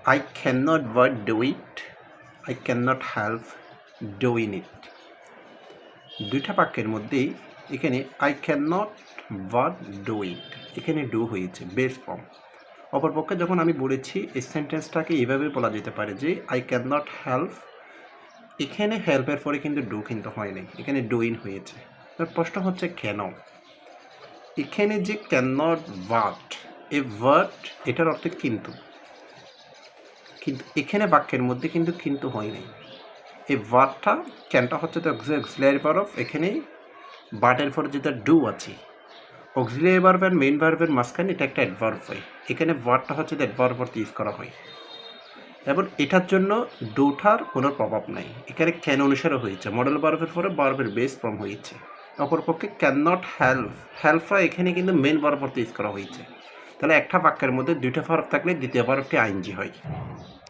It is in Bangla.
I cannot but do it. I cannot help doing it. দুইটা বাক্যের মধ্যেই এখানে I can not but do it, এখানে ডু হয়েছে বেস ফর্ম। অপরপক্ষে যখন আমি বলেছি এই সেন্টেন্সটাকে এইভাবে বলা যেতে পারে যে আই ক্যান নট হেল্প, এখানে হেল্পের পরে কিন্তু ডু কিন্তু হয় নাই, এখানে ডুইন হয়েছে। তার প্রশ্ন হচ্ছে কেন এখানে যে can not but, A but এটার অর্থ কিন্তু, কিন্তু এখানে বাক্যের মধ্যে কিন্তু হয় নাই। এই ভার্বটা ক্যানটা হচ্ছে তো অক্সিলারি ভার্ব, এখানে বাটের পরে যেটা ডু আছে অক্সিলারি ভার্ব আর মেইন ভার্বের মাঝখানে এটা একটা অ্যাডভার্ব হয়, এখানে ভার্বটা হচ্ছে অ্যাডভার্ব অর্থে ইউজ করা হয় এবং এটার জন্য ডুটার কোনো প্রভাব নাই, এখানে ক্যান অনুসারে হয়েছে, মডেল ভার্বের পরে ভার্বের বেস ফর্ম হয়েছে। অপরপক্ষে ক্যান নট হেল্প, হেল্পটা এখানে কিন্তু মেইন ভার্ব অর্থে ইউজ করা হয়েছে। তাহলে একটা বাক্যের মধ্যে দুইটা ভার্ব থাকলে দ্বিতীয় ভার্বটি আইএনজি হয়।